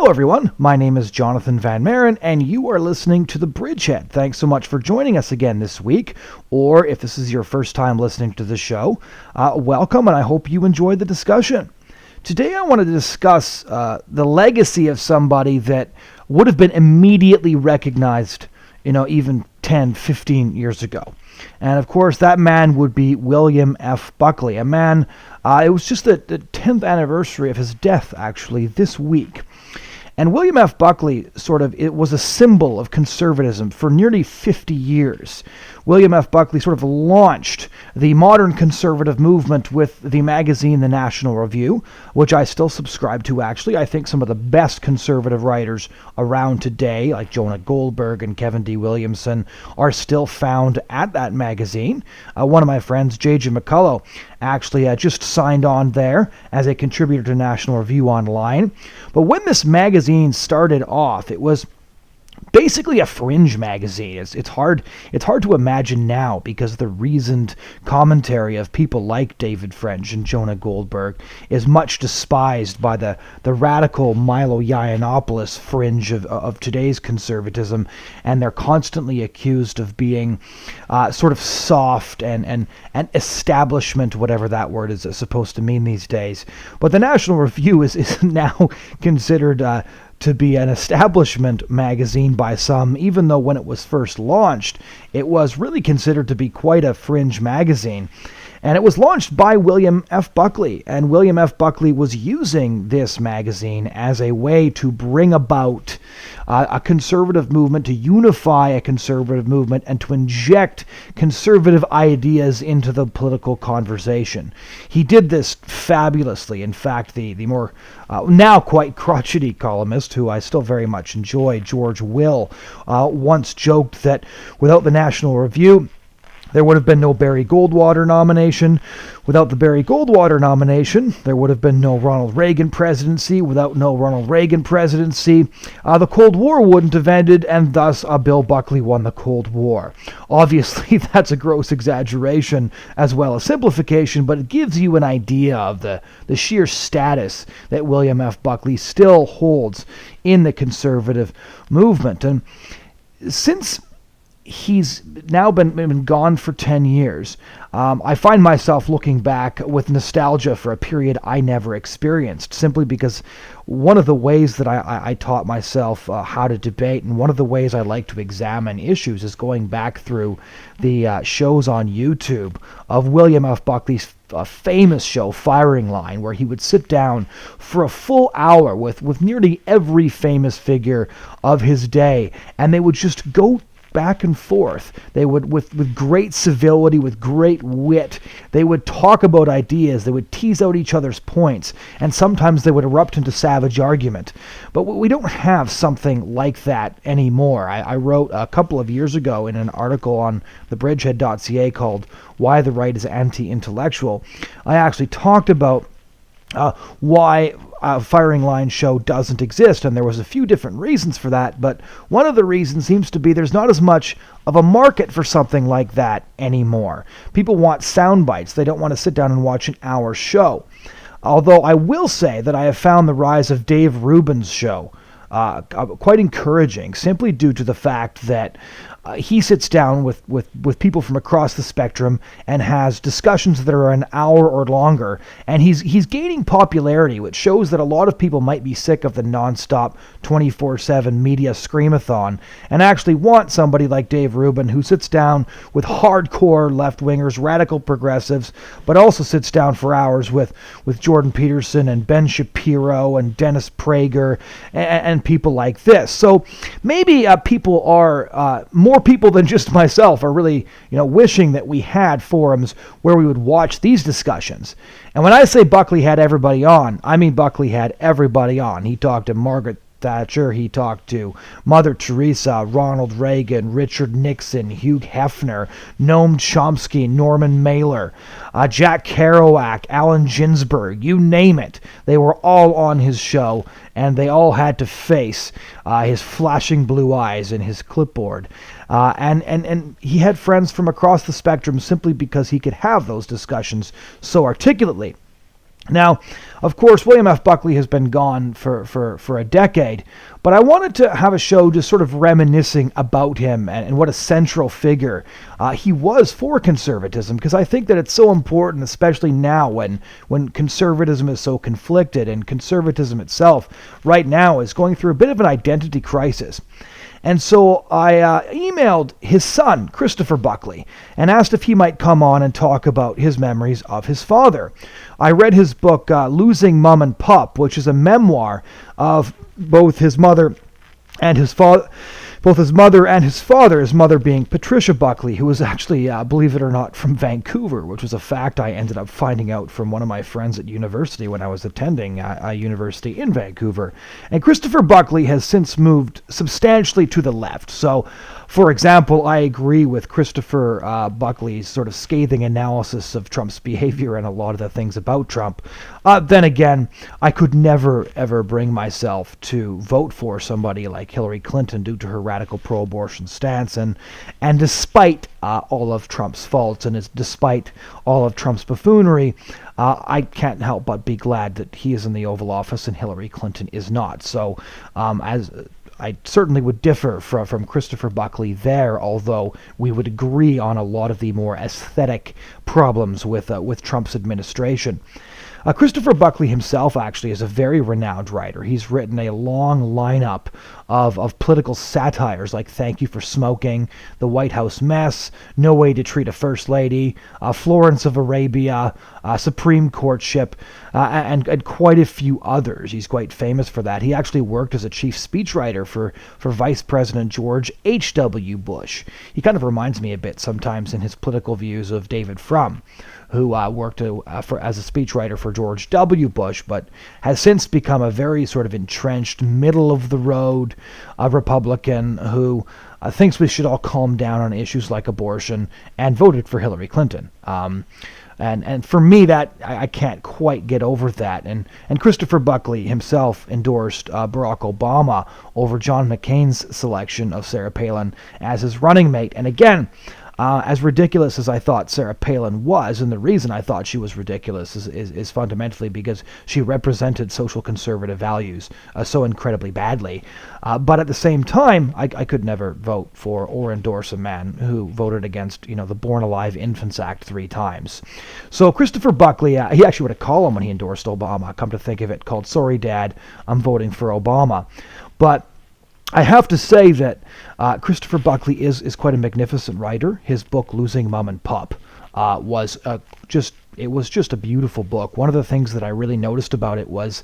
Hello everyone, my name is Jonathon Van Maren, and you are listening to The Bridgehead. Thanks so much for joining us again this week, or if this is your first time listening to the show, welcome, and I hope you enjoyed the discussion. Today I want to discuss the legacy of somebody that would have been immediately recognized, even 10, 15 years ago. And of course, that man would be William F. Buckley, a man, it was just the 10th anniversary of his death, actually, this week. And William F. Buckley it was a symbol of conservatism for nearly 50 years. William F. Buckley sort of launched the modern conservative movement with the magazine The National Review, which I still subscribe to, actually. I think some of the best conservative writers around today, like Jonah Goldberg and Kevin D. Williamson, are still found at that magazine. One of my friends, J.J. McCullough, actually just signed on there as a contributor to National Review Online. But when this magazine started off, it was basically a fringe magazine. It's hard to imagine now because the reasoned commentary of people like David French and Jonah Goldberg is much despised by the radical Milo Yiannopoulos fringe of today's conservatism, and they're constantly accused of being sort of soft and establishment, whatever that word is supposed to mean these days. But the National Review is now considered to be an establishment magazine by some, even though when it was first launched, it was really considered to be quite a fringe magazine. And it was launched by William F. Buckley, and William F. Buckley was using this magazine as a way to bring about a conservative movement, to unify a conservative movement, and to inject conservative ideas into the political conversation. He did this fabulously. In fact, the more now quite crotchety columnist, who I still very much enjoy, George Will, once joked that without the National Review, there would have been no Barry Goldwater nomination. Without the Barry Goldwater nomination, there would have been no Ronald Reagan presidency. Without no Ronald Reagan presidency, the Cold War wouldn't have ended, and thus Bill Buckley won the Cold War. Obviously, that's a gross exaggeration as well as simplification, but it gives you an idea of the sheer status that William F. Buckley still holds in the conservative movement. And since he's now been gone for 10 years. I find myself looking back with nostalgia for a period I never experienced, simply because one of the ways that I taught myself how to debate, and one of the ways I like to examine issues, is going back through the shows on YouTube of William F. Buckley's famous show, Firing Line, where he would sit down for a full hour with nearly every famous figure of his day, and they would just go back and forth. They would, with great civility, with great wit, they would talk about ideas, they would tease out each other's points, and sometimes they would erupt into savage argument. But we don't have something like that anymore. I wrote a couple of years ago in an article on thebridgehead.ca called Why the Right is Anti-Intellectual. I actually talked about why Firing Line show doesn't exist, and there was a few different reasons for that, but one of the reasons seems to be there's not as much of a market for something like that anymore. People want sound bites. They don't want to sit down and watch an hour show. Although I will say that I have found the rise of Dave Rubin's show quite encouraging, simply due to the fact that he sits down with people from across the spectrum and has discussions that are an hour or longer, and he's gaining popularity, which shows that a lot of people might be sick of the nonstop 24/7 media screamathon and actually want somebody like Dave Rubin, who sits down with hardcore left-wingers, radical progressives, but also sits down for hours with Jordan Peterson and Ben Shapiro and Dennis Prager and people like this. So maybe people are more people than just myself are really, wishing that we had forums where we would watch these discussions. And when I say Buckley had everybody on, I mean Buckley had everybody on. He talked to Margaret Thatcher, he talked to Mother Teresa, Ronald Reagan, Richard Nixon, Hugh Hefner, Noam Chomsky, Norman Mailer, Jack Kerouac, Allen Ginsberg, you name it. They were all on his show, and they all had to face his flashing blue eyes and his clipboard. And he had friends from across the spectrum simply because he could have those discussions so articulately. Now, of course, William F. Buckley has been gone for a decade, but I wanted to have a show just sort of reminiscing about him and what a central figure he was for conservatism, because I think that it's so important, especially now when conservatism is so conflicted, and conservatism itself right now is going through a bit of an identity crisis. And so I emailed his son, Christopher Buckley, and asked if he might come on and talk about his memories of his father. I read his book, Losing Mum and Pup, which is a memoir of both his mother and his father. Both his mother and his father, his mother being Patricia Buckley, who was actually, believe it or not, from Vancouver, which was a fact I ended up finding out from one of my friends at university when I was attending a university in Vancouver. And Christopher Buckley has since moved substantially to the left. So, for example, I agree with Christopher Buckley's sort of scathing analysis of Trump's behavior and a lot of the things about Trump. Then again, I could never, ever bring myself to vote for somebody like Hillary Clinton due to her radical pro-abortion stance, and despite all of Trump's faults and despite all of Trump's buffoonery, I can't help but be glad that he is in the Oval Office and Hillary Clinton is not. So, as I certainly would differ from Christopher Buckley there, although we would agree on a lot of the more aesthetic problems with Trump's administration. Christopher Buckley himself actually is a very renowned writer. He's written a long lineup of political satires like Thank You for Smoking, The White House Mess, No Way to Treat a First Lady, Florence of Arabia, Supreme Courtship, and quite a few others. He's quite famous for that. He actually worked as a chief speechwriter for Vice President George H.W. Bush. He kind of reminds me a bit sometimes in his political views of David Frum, who worked as a speechwriter for George W. Bush, but has since become a very sort of entrenched, middle-of-the-road Republican who thinks we should all calm down on issues like abortion and voted for Hillary Clinton. And for me, that I can't quite get over that. And Christopher Buckley himself endorsed Barack Obama over John McCain's selection of Sarah Palin as his running mate. And again, as ridiculous as I thought Sarah Palin was, and the reason I thought she was ridiculous is fundamentally because she represented social conservative values so incredibly badly. But at the same time, I could never vote for or endorse a man who voted against, the Born Alive Infants Act 3 times. So Christopher Buckley, he actually wrote a column when he endorsed Obama, come to think of it, called Sorry Dad, I'm Voting for Obama. But I have to say that Christopher Buckley is quite a magnificent writer. His book, Losing Mum and Pup, was just a beautiful book. One of the things that I really noticed about it was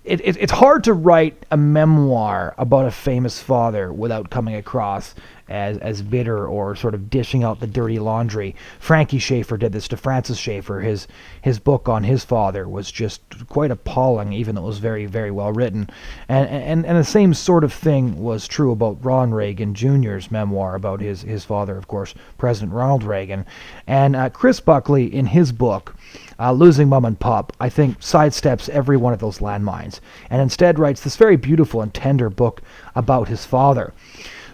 it's hard to write a memoir about a famous father without coming across as bitter or sort of dishing out the dirty laundry. Frankie Schaefer did this to Francis Schaefer. His book on his father was just quite appalling, even though it was very, very well written. And the same sort of thing was true about Ron Reagan Jr.'s memoir about his father, of course, President Ronald Reagan. And Chris Buckley, in his book, Losing Mum and Pup, I think sidesteps every one of those landmines and instead writes this very beautiful and tender book about his father.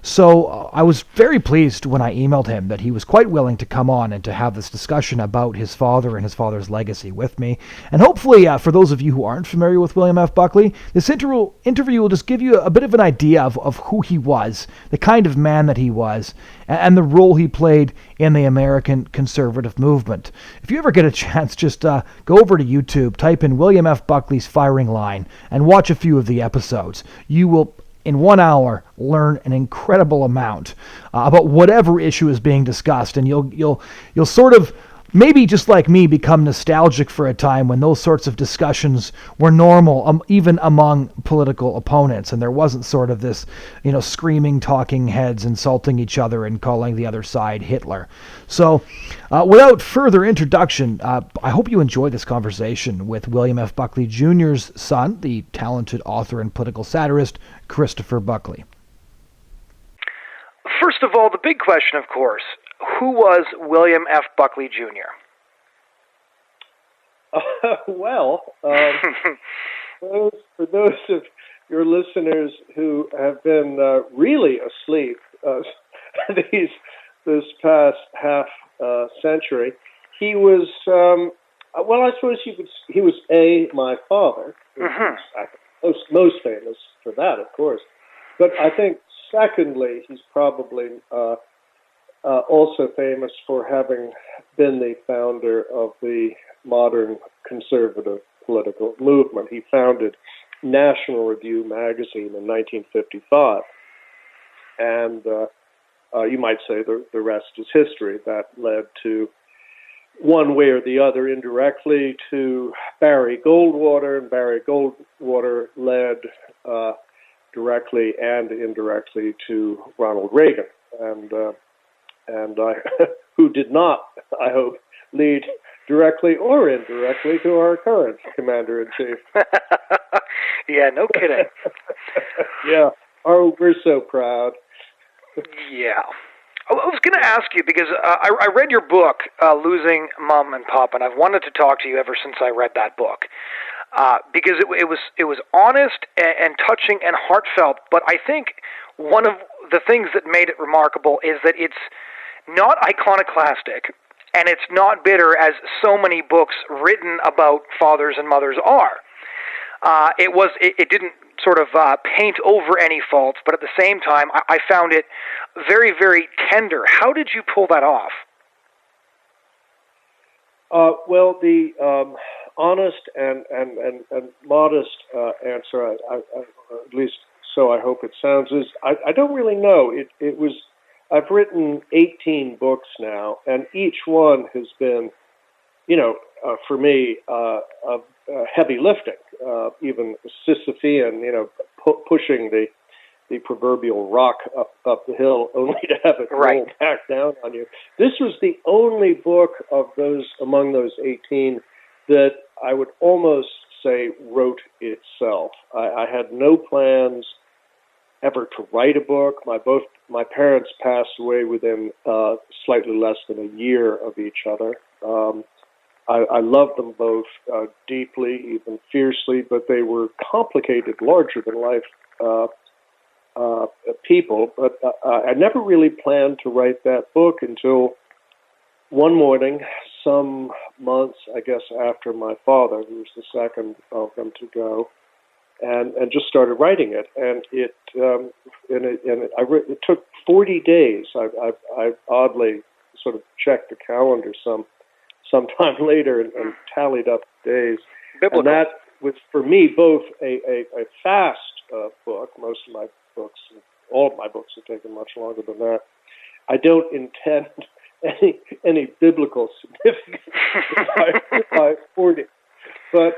So I was very pleased when I emailed him that he was quite willing to come on and to have this discussion about his father and his father's legacy with me. And hopefully, for those of you who aren't familiar with William F. Buckley, this interview will just give you a bit of an idea of who he was, the kind of man that he was, and the role he played in the American conservative movement. If you ever get a chance, just go over to YouTube, type in William F. Buckley's Firing Line, and watch a few of the episodes. You will, in 1 hour, learn an incredible amount about whatever issue is being discussed, and you'll sort of, maybe just like me, become nostalgic for a time when those sorts of discussions were normal, even among political opponents, and there wasn't sort of this, screaming talking heads insulting each other and calling the other side Hitler. So, without further introduction, I hope you enjoy this conversation with William F. Buckley Jr.'s son, the talented author and political satirist, Christopher Buckley. First of all, the big question, of course, who was William F. Buckley Jr.? For those of your listeners who have been really asleep this past half century, he was Well, I suppose he was my father. Most famous for that, of course. But I think, secondly, he's probably also famous for having been the founder of the modern conservative political movement. He founded National Review magazine in 1955. And you might say the rest is history. That led to, one way or the other, indirectly, to Barry Goldwater, and Barry Goldwater led directly and indirectly to Ronald Reagan, and who did not, I hope, lead directly or indirectly to our current Commander-in-Chief. Yeah, no kidding. Yeah. Oh, we're so proud. Yeah. I was going to ask you, because I read your book, Losing Mom and Pop, and I've wanted to talk to you ever since I read that book, because it was honest and touching and heartfelt. But I think one of the things that made it remarkable is that it's not iconoclastic, and it's not bitter as so many books written about fathers and mothers are. It didn't sort of paint over any faults, but at the same time, I found it very, very tender. How did you pull that off? Well, the honest and modest answer, at least so I hope it sounds, is I don't really know. It was, I've written 18 books now, and each one has been, for me, heavy lifting, even Sisyphean, pushing the proverbial rock up the hill, only to have it roll back down on you. This was the only book of those, among those 18, that I would almost say wrote itself. I had no plans ever to write a book. My parents passed away within slightly less than a year of each other. I loved them both deeply, even fiercely, but they were complicated, larger-than-life people. But I never really planned to write that book until one morning, some months, I guess, after my father, who was the second of them to go, and just started writing it. And it took 40 days. I oddly sort of checked the calendar sometime later and tallied up days. Biblical. And that was, for me, both a fast book. Most of my books, all of my books have taken much longer than that. I don't intend any biblical significance by 40, but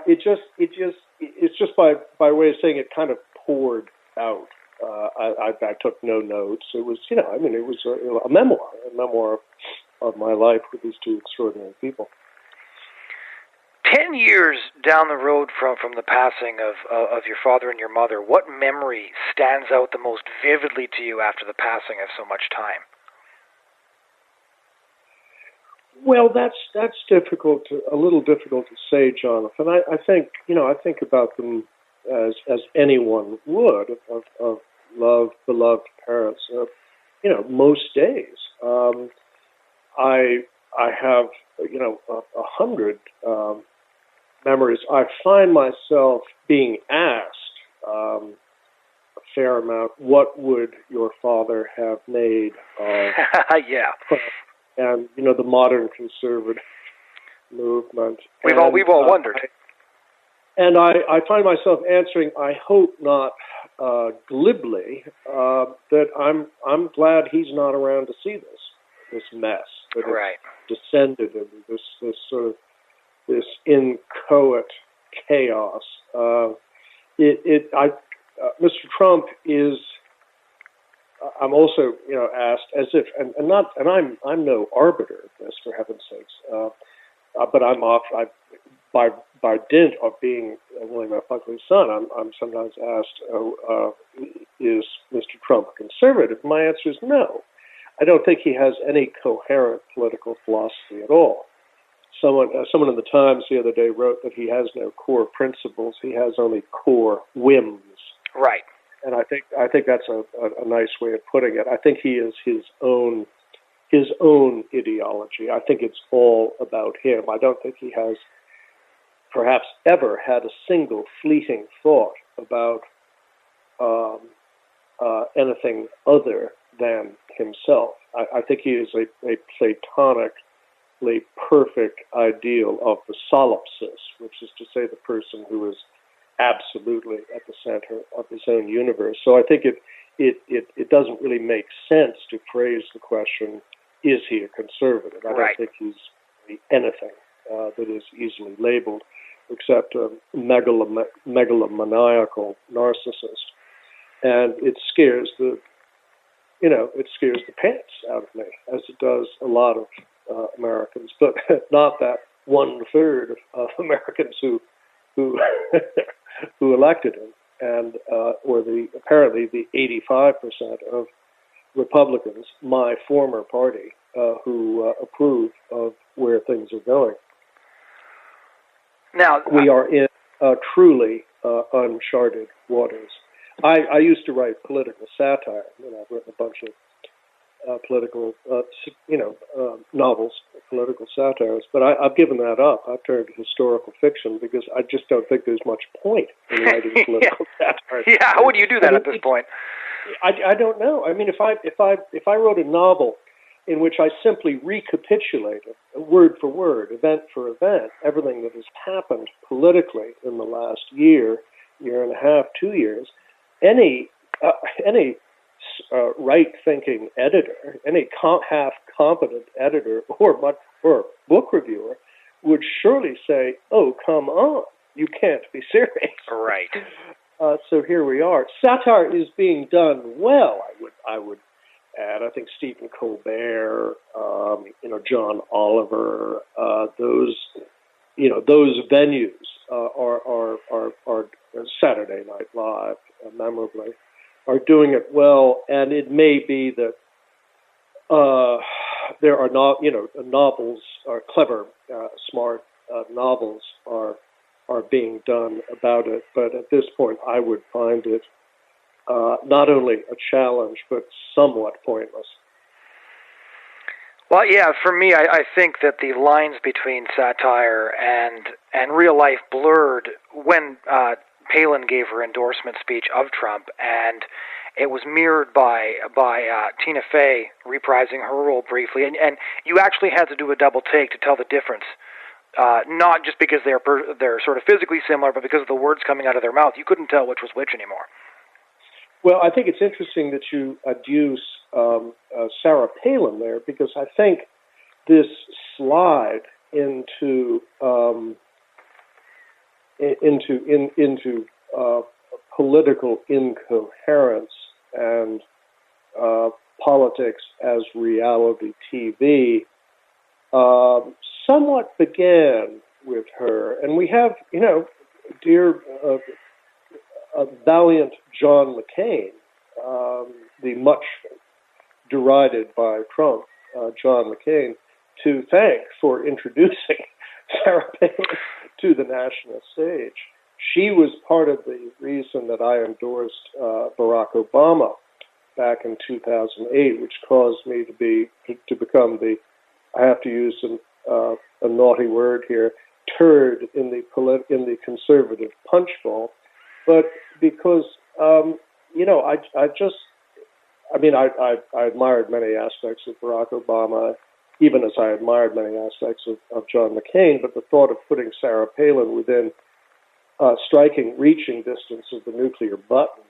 it's just by way of saying it kind of poured out. I took no notes. It was, it was a memoir of my life with these two extraordinary people. 10 years down the road from the passing of your father and your mother, what memory stands out the most vividly to you after the passing of so much time? Well, that's a little difficult to say, Jonathan. I think about them as anyone would of beloved parents. Most days. I have 100 memories. I find myself being asked a fair amount. What would your father have made of? Yeah. And the modern conservative movement. We've all wondered. I find myself answering, I hope not glibly, that I'm glad he's not around to see this mess that has descended into this sort of this inchoate chaos. Mr. Trump is. I'm also, asked as if, and I'm no arbiter of this, for heaven's sakes, but I'm off. By dint of being William F. Buckley's son, I'm sometimes asked, is Mr. Trump a conservative? My answer is no. I don't think he has any coherent political philosophy at all. Someone in the Times the other day wrote that he has no core principles. He has only core whims. Right. And I think that's a nice way of putting it. I think he is his own his own ideology. I think it's all about him. I don't think he has perhaps ever had a single fleeting thought about anything other than himself. I think he is a platonically perfect ideal of the solipsis, which is to say the person who is absolutely at the center of his own universe. So I think it doesn't really make sense to phrase the question, is he a conservative? I don't think he's anything that is easily labeled, except a megalomaniacal narcissist. And it scares the pants out of me, as it does a lot of Americans, but not that 1/3 of Americans who who elected him, and or apparently the 85% of Republicans, my former party, who approve of where things are going. Now we are in truly uncharted waters. I used to write political satire. I've written a bunch of political, novels, political satires, but I've given that up. I've turned to historical fiction because I just don't think there's much point in writing political satire. Yeah, how would you do that at this point? I don't know. I mean, if I wrote a novel in which I simply recapitulated, word for word, event for event, everything that has happened politically in the last year and a half, 2 years, any right-thinking editor, any half-competent editor or book reviewer would surely say, "Oh, come on, you can't be serious." Right. So here we are. Satire is being done well. I would add. I think Stephen Colbert, John Oliver, those venues are Saturday Night Live, memorably, are doing it well. And it may be that there are not, novels, are clever, smart novels are being done about it. But at this point, I would find it not only a challenge, but somewhat pointless. Well, yeah, for me, I think that the lines between satire and real life blurred when Palin gave her endorsement speech of Trump, and it was mirrored by Tina Fey reprising her role briefly, and you actually had to do a double take to tell the difference. Not just because they're sort of physically similar, but because of the words coming out of their mouth. You couldn't tell which was which anymore. Well, I think it's interesting that you adduce Sarah Palin there, because I think this slide into political incoherence and politics as reality TV somewhat began with her, and we have, dear valiant John McCain, the much derided by Trump, John McCain, to thank for introducing Sarah Palin to the national stage. She was part of the reason that I endorsed Barack Obama back in 2008, which caused me to become the, I have to use a naughty word here, turd in the conservative punch bowl. But because I admired many aspects of Barack Obama, even as I admired many aspects of John McCain. But the thought of putting Sarah Palin within reaching distance of the nuclear button,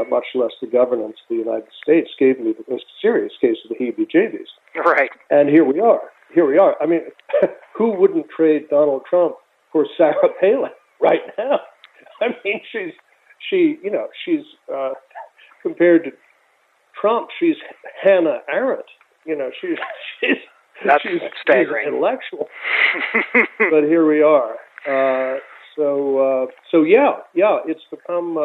much less the governance of the United States, gave me a serious case of the heebie-jeebies. Right. And here we are. I mean, who wouldn't trade Donald Trump for Sarah Palin right now? I mean, she's compared to Trump, she's Hannah Arendt. She's staggering. Intellectual. But here we are. So yeah, it's become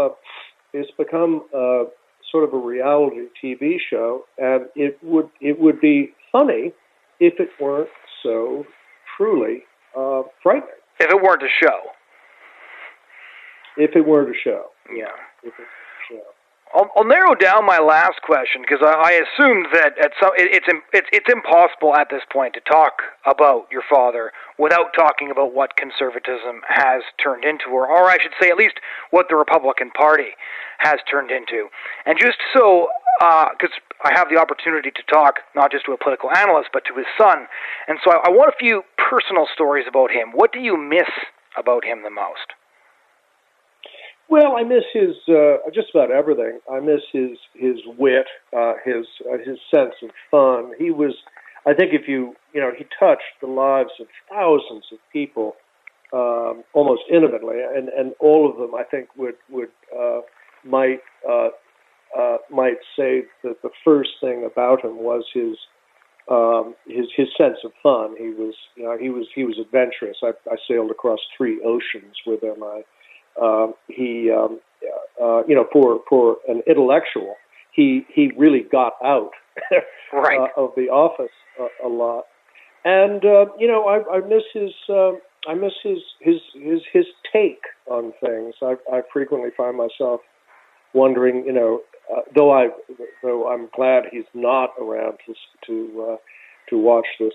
sort of a reality TV show, and it would be funny if it weren't so truly frightening. If it weren't a show. If it weren't a show. Yeah. If it weren't a show. I'll narrow down my last question because I assumed that it's impossible at this point to talk about your father without talking about what conservatism has turned into, or I should say at least what the Republican Party has turned into. And just so, because I have the opportunity to talk not just to a political analyst but to his son, and so I want a few personal stories about him. What do you miss about him the most? Well, I miss his just about everything. I miss his wit, his sense of fun. He was, I think, he touched the lives of thousands of people almost intimately, and all of them, I think, might say that the first thing about him was his sense of fun. He was adventurous. I sailed across 3 oceans with him. For an intellectual, he really got out right. Of the office a lot, and I miss his take on things. I frequently find myself wondering, though I'm glad he's not around to watch this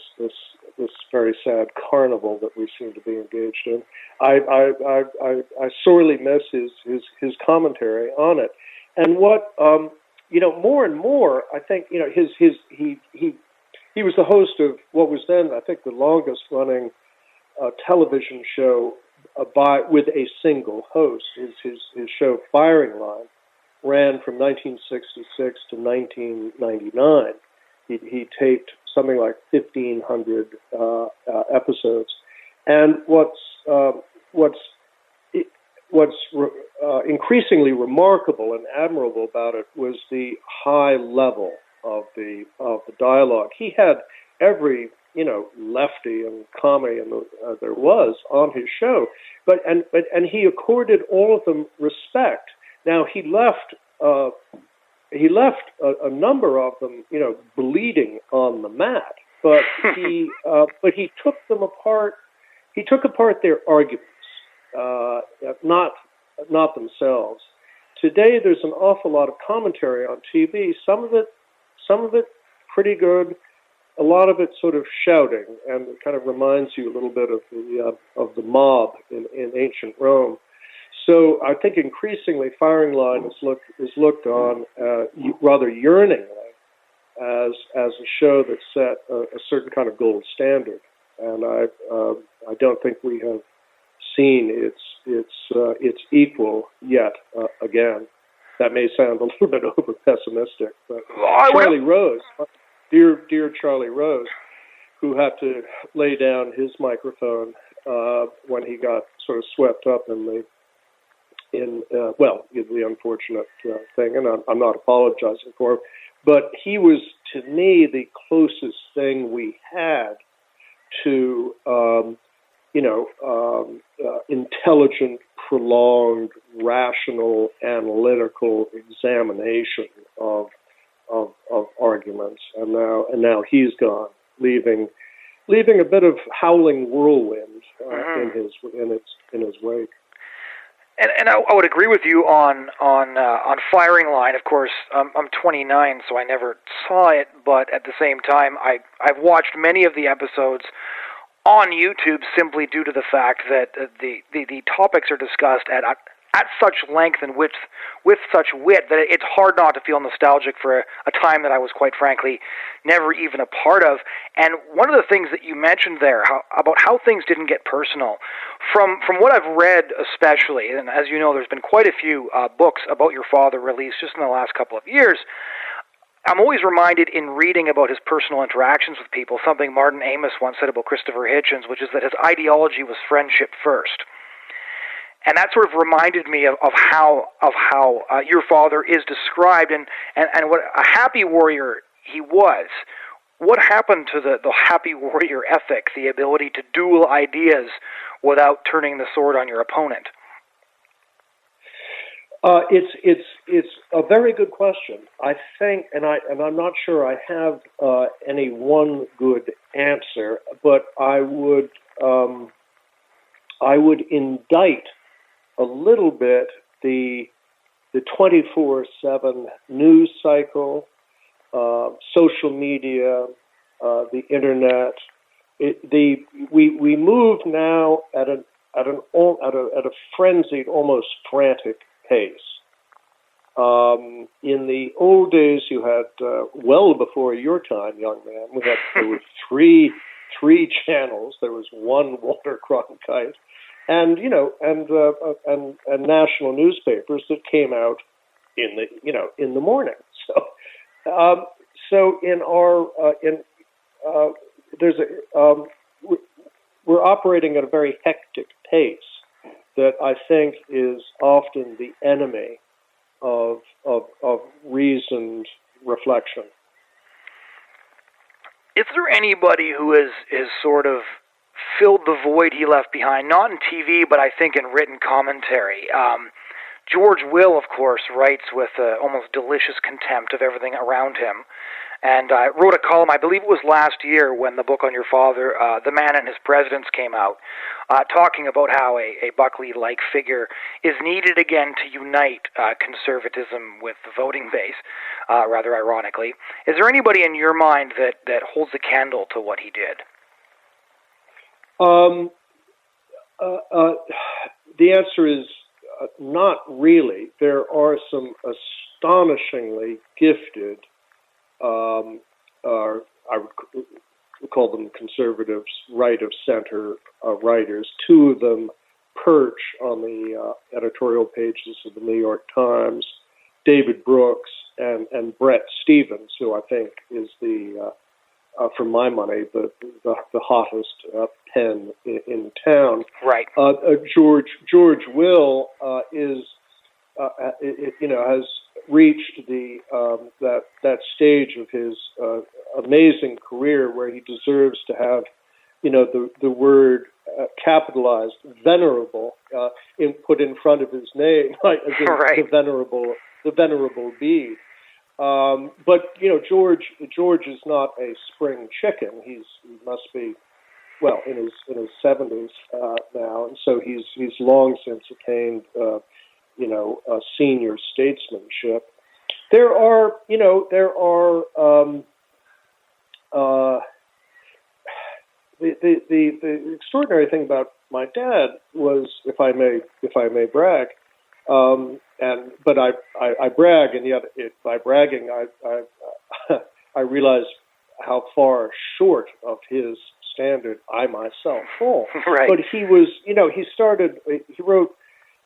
very sad carnival that we seem to be engaged in. I sorely miss his commentary on it, and what more and more I think he was the host of what was then I think the longest running television show with a single host. His show Firing Line ran from 1966 to 1999. He taped something like 1,500 episodes, and what's increasingly remarkable and admirable about it was the high level of the dialogue. He had every lefty and commie there was on his show, but he accorded all of them respect. Now he left a number of them, bleeding on the mat, but he took them apart. He took apart their arguments, not themselves. Today, there's an awful lot of commentary on TV. Some of it pretty good. A lot of it sort of shouting, and it kind of reminds you a little bit of the mob in ancient Rome. So I think increasingly Firing Line is looked on rather yearningly as a show that set a certain kind of gold standard, and I don't think we have seen its equal yet. Again, that may sound a little bit over pessimistic, but Charlie Rose, dear Charlie Rose, who had to lay down his microphone when he got sort of swept up in the unfortunate thing, and I'm not apologizing for him, but he was, to me, the closest thing we had to, intelligent, prolonged, rational, analytical examination of arguments, and now he's gone, leaving a bit of howling whirlwind in his wake. And I would agree with you on Firing Line. Of course, I'm 29, so I never saw it. But at the same time, I've watched many of the episodes on YouTube simply due to the fact that the topics are discussed at such length and with such wit that it's hard not to feel nostalgic for a time that I was, quite frankly, never even a part of. And one of the things that you mentioned there, about how things didn't get personal, from what I've read especially, and as you know, there's been quite a few books about your father released just in the last couple of years, I'm always reminded in reading about his personal interactions with people, something Martin Amis once said about Christopher Hitchens, which is that his ideology was friendship first. And that sort of reminded me of how your father is described and what a happy warrior he was. What happened to the happy warrior ethic, the ability to duel ideas without turning the sword on your opponent? It's a very good question. I think, and I'm not sure I have any one good answer, but I would indict a little bit the the 24/7 news cycle, social media, the internet. We move now at a frenzied, almost frantic pace. In the old days, you had well before your time, young man. There were three channels. There was one Walter Cronkite, and national newspapers that came out in the morning. So in our we're operating at a very hectic pace that I think is often the enemy of reasoned reflection. Is there anybody who has sort of filled the void he left behind, not in TV, but I think in written commentary? George Will, of course, writes with almost delicious contempt of everything around him. And I wrote a column, I believe it was last year, when the book on your father, The Man and His Presidents, came out, talking about how a Buckley-like figure is needed again to unite conservatism with the voting base, rather ironically. Is there anybody in your mind that holds a candle to what he did? The answer is not really. There are some astonishingly gifted, I would call them conservatives, right-of-center writers. Two of them perch on the editorial pages of the New York Times, David Brooks and Bret Stephens, who I think is for my money, the hottest pen in town. Right. George Will has reached that stage of his amazing career where he deserves to have, the word capitalized, venerable, put in front of his name, like as in right. the venerable bee. But George is not a spring chicken. He must be, well, in his 70s now, and so he's long since attained senior statesmanship. The extraordinary thing about my dad was, if I may brag, but I brag, and yet by bragging I realize how far short of his standard I myself fall. Right. But he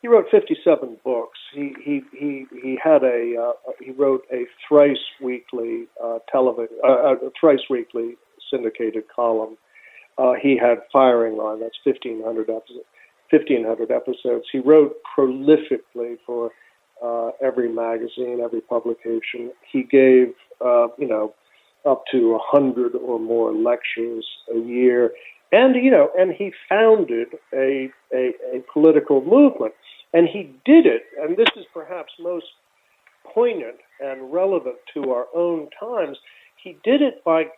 wrote 57 books. He wrote a thrice weekly syndicated column. He had Firing Line. That's 1,500 episodes. He wrote prolifically for every magazine, every publication. He gave up to 100 or more lectures a year. And he founded a political movement, and he did it. And this is perhaps most poignant and relevant to our own times. He did it by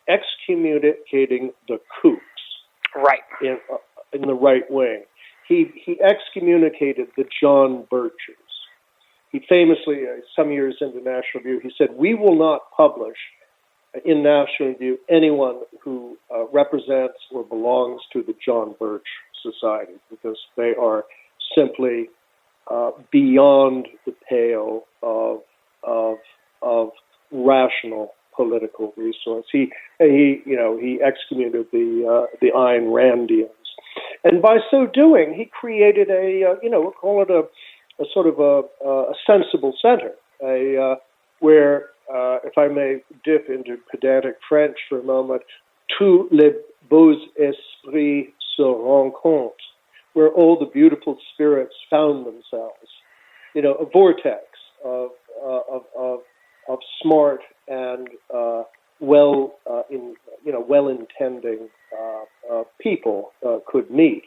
excommunicating the kooks, right, in the right wing. He excommunicated the John Birches. He famously, some years into National Review, he said, "We will not publish in National Review anyone who represents or belongs to the John Birch Society, because they are simply beyond the pale of rational political resource." He excommunicated the Ayn Randians, and by so doing, he created we'll call it a sort of a sensible center, where, if I may dip into pedantic French for a moment, tous les beaux esprits se rencontrent, where all the beautiful spirits found themselves. A vortex of smart and well-intending people could meet,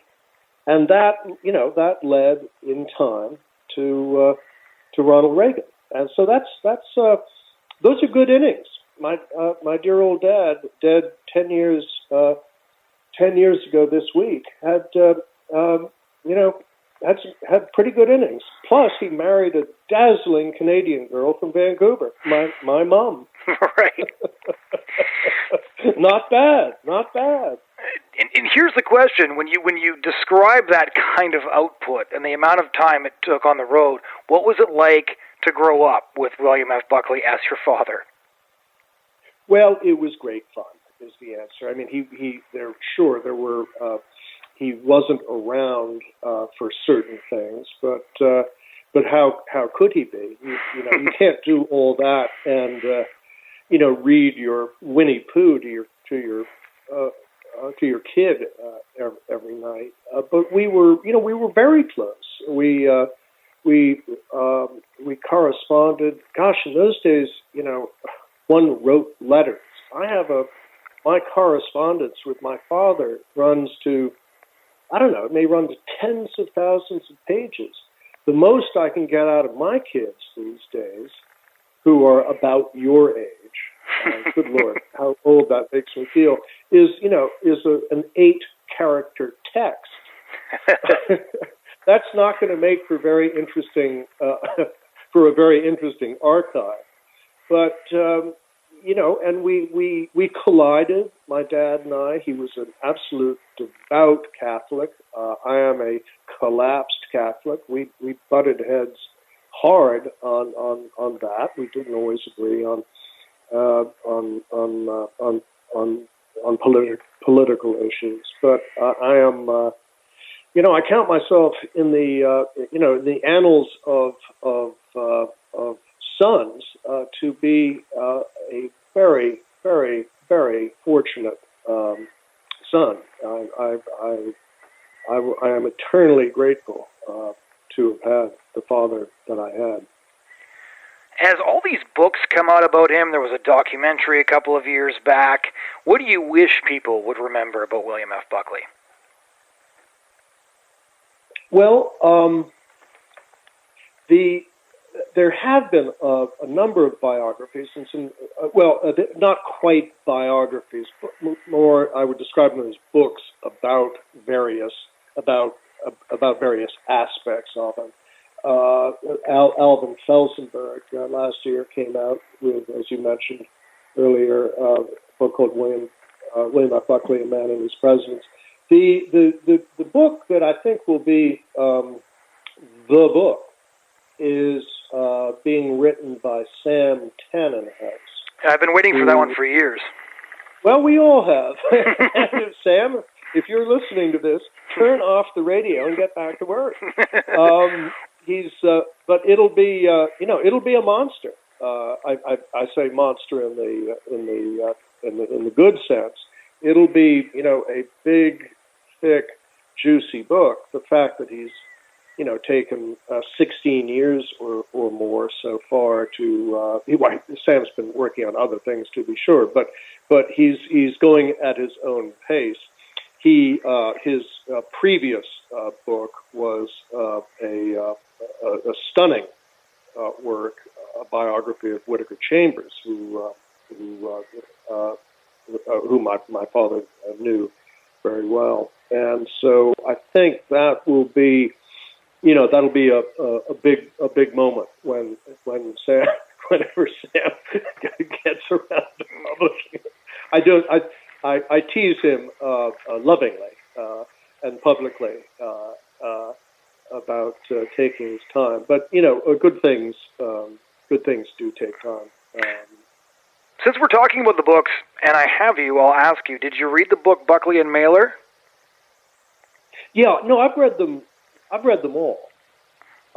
and that led in time to Ronald Reagan, and so that's those are good innings. My dear old dad, dead 10 years ago this week, had had pretty good innings. Plus, he married a dazzling Canadian girl from Vancouver, my mom. Right. Not bad, not bad. And here's the question: when you describe that kind of output and the amount of time it took on the road, what was it like to grow up with William F. Buckley as your father? Well, it was great fun, is the answer. I mean, there were. He wasn't around for certain things, but how could he be? You can't do all that and read your Winnie Pooh to your kid every night. But we were very close. We corresponded. Gosh, in those days, one wrote letters. My correspondence with my father runs to, I don't know, it may run to tens of thousands of pages. The most I can get out of my kids these days, who are about your age, good Lord, how old that makes me feel, is an 8-character text. That's not going to make for very interesting for a very interesting archive. But and we collided, my dad and I. He was an absolute devout Catholic. I am a collapsed Catholic. We butted heads hard on that. We didn't always agree on political issues, but I am. I count myself in the annals of sons to be a very, very, very fortunate son. I am eternally grateful to have had the father that I had. As all these books come out about him, there was a documentary a couple of years back. What do you wish people would remember about William F. Buckley? Well, there have been a number of biographies, and some, not quite biographies, but more, I would describe them as books about various aspects of him. Alvin Felsenberg last year came out with, as you mentioned earlier, a book called William F. Buckley, A Man and His Presidents. The book that I think will be the book is being written by Sam Tannenhouse. I've been waiting for that one for years. Well, we all have. Sam, if you're listening to this, turn off the radio and get back to work. But it'll be a monster. I say monster in the good sense. It'll be, a big, thick, juicy book. The fact that he's, taken 16 years or more so far to, Sam's been working on other things to be sure, but he's going at his own pace. His previous book was a stunning work, a biography of Whittaker Chambers, who my father knew very well, and so I think that will be, that'll be a big moment when Sam, whenever Sam gets around to publishing it. I tease him lovingly and publicly about taking his time, but good things do take time. Since we're talking about the books, and I have you, I'll ask you: did you read the book Buckley and Mailer? Yeah, no, I've read them all.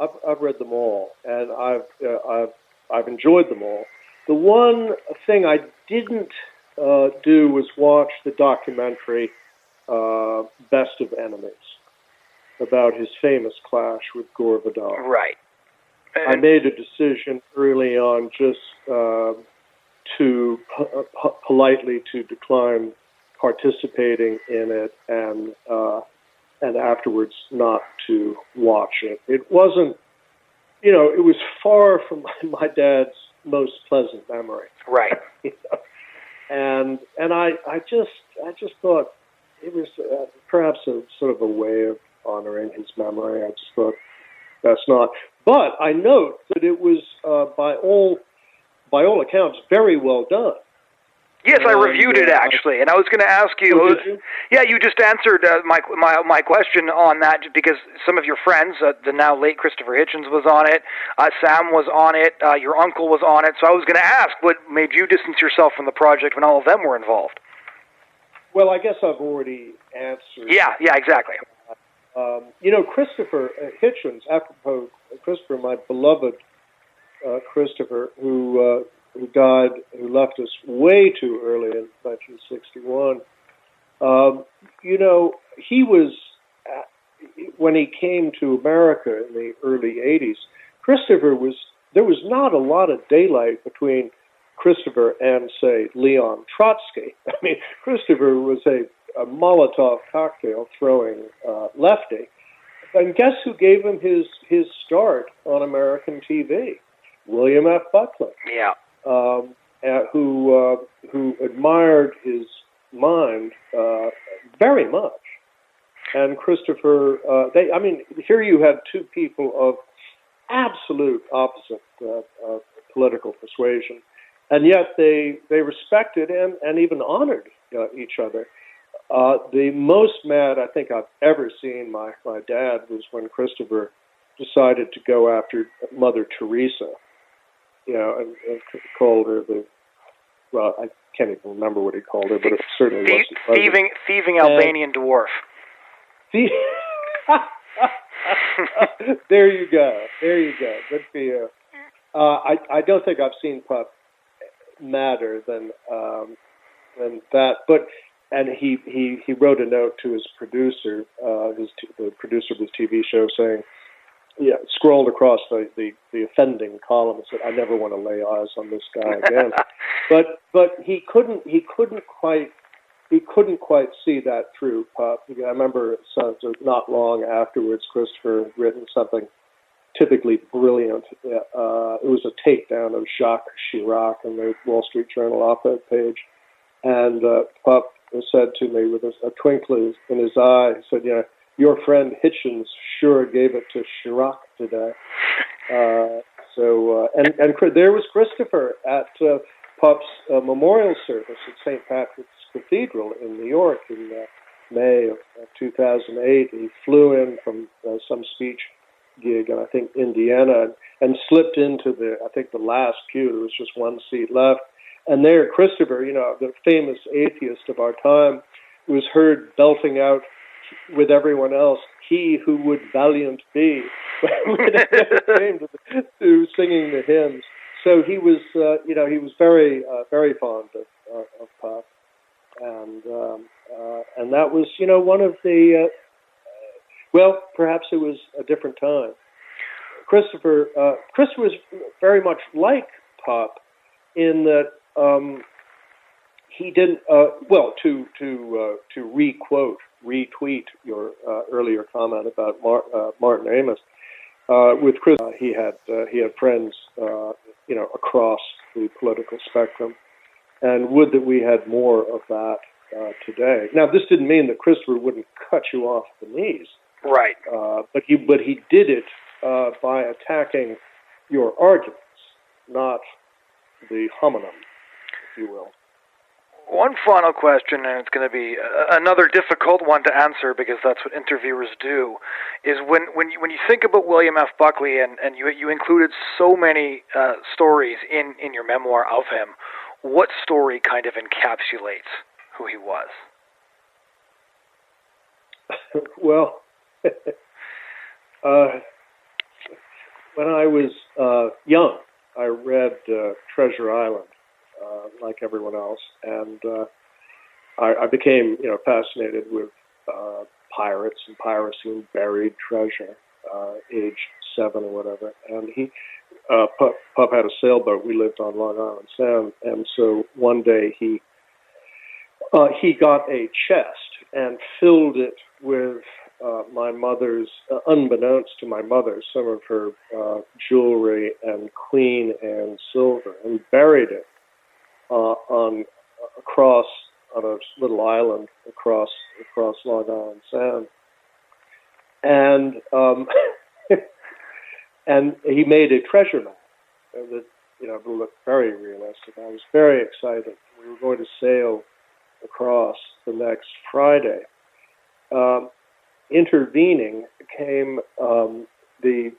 I've read them all, and I've enjoyed them all. The one thing I didn't do was watch the documentary Best of Enemies about his famous clash with Gore Vidal. Right. I made a decision early on just to politely to decline participating in it, and afterwards not to watch it. It wasn't, it was far from my dad's most pleasant memory. Right. And I just thought it was perhaps a sort of a way honoring his memory. I just thought that's not. But I note that it was, by all accounts, very well done. Yes, I reviewed it actually, and I was going to ask you. Oh, did you? Yeah, you just answered my question on that because some of your friends, the now late Christopher Hitchens was on it, Sam was on it, your uncle was on it. So I was going to ask, what made you distance yourself from the project when all of them were involved? Well, I guess I've already answered. Yeah, exactly. Christopher Hitchens, apropos Christopher, my beloved Christopher, who left us way too early in 1961. He was, when he came to America in the early 80s, there was not a lot of daylight between Christopher and, say, Leon Trotsky. I mean, Christopher was a Molotov cocktail throwing lefty. And guess who gave him his start on American TV? William F. Buckley. Yeah. Who admired his mind very much. And Christopher, here you had two people of absolute opposite political persuasion, and yet they respected and even honored each other. The most mad I think I've ever seen my dad was when Christopher decided to go after Mother Teresa. And called her I can't even remember what he called her, but it certainly was thieving Albanian dwarf. There you go. Good for you. I don't think I've seen Pup madder than that. And he wrote a note to his producer, the producer of his TV show, saying, scrolled across the offending column and said, "I never want to lay eyes on this guy again." but he couldn't quite see that through, Pop. I remember not long afterwards, Christopher had written something typically brilliant. It was a takedown of Jacques Chirac on the Wall Street Journal op-ed page, and Pop said to me with a twinkle in his eye, he said, "Your friend Hitchens sure gave it to Chirac today." And there was Christopher at Pup's memorial service at St. Patrick's Cathedral in New York in May of 2008. He flew in from some speech gig in, I think, Indiana, and slipped into the last pew. There was just one seat left. And there, Christopher, the famous atheist of our time, was heard belting out with everyone else, "He who would valiant be," when it came to singing the hymns. So he was, he was very, very fond of Pop, and that was, one of the, perhaps it was a different time. Christopher was very much like Pop in that he didn't, to retweet your earlier comment about Martin Amis. With Chris, he had friends, across the political spectrum, and would that we had more of that today. Now, this didn't mean that Christopher wouldn't cut you off the knees, right? But he did it by attacking your arguments, not the homonym, if you will. One final question, and it's going to be another difficult one to answer because that's what interviewers do, is when you think about William F. Buckley, and you included so many stories in your memoir of him, what story kind of encapsulates who he was? Well, when I was young, I read Treasure Island, like everyone else, and I became, fascinated with pirates and piracy and buried treasure, age 7 or whatever. And Pup had a sailboat. We lived on Long Island Sound, and so one day he got a chest and filled it with my mother's, unbeknownst to my mother, some of her jewelry and Queen Anne silver, and buried it on a little island across Long Island Sound. and and he made a treasure map that looked very realistic. I was very excited. We were going to sail across the next Friday. Intervening came the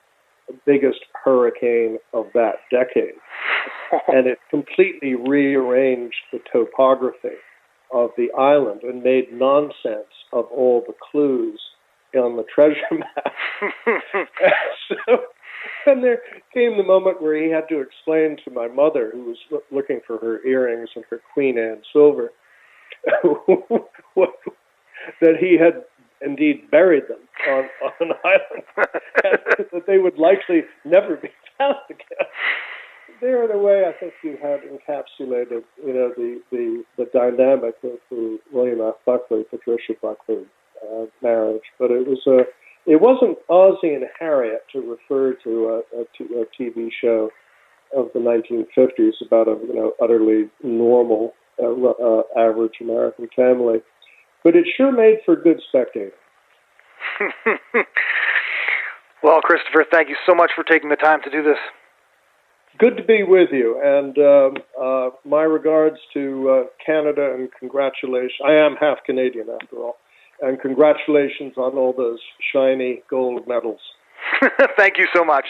biggest hurricane of that decade, and it completely rearranged the topography of the island and made nonsense of all the clues on the treasure map. And there came the moment where he had to explain to my mother, who was looking for her earrings and her Queen Anne silver, that he had indeed buried them on an island, and that they would likely never be found again. There, in a way, I think you had encapsulated, the dynamic of the William F. Buckley, Patricia Buckley marriage. But it wasn't Ozzie and Harriet to refer to a TV show of the 1950s about a utterly normal, average American family. But it sure made for good spectating. Well, Christopher, thank you so much for taking the time to do this. Good to be with you, and my regards to Canada, and congratulations. I am half Canadian, after all, and congratulations on all those shiny gold medals. Thank you so much.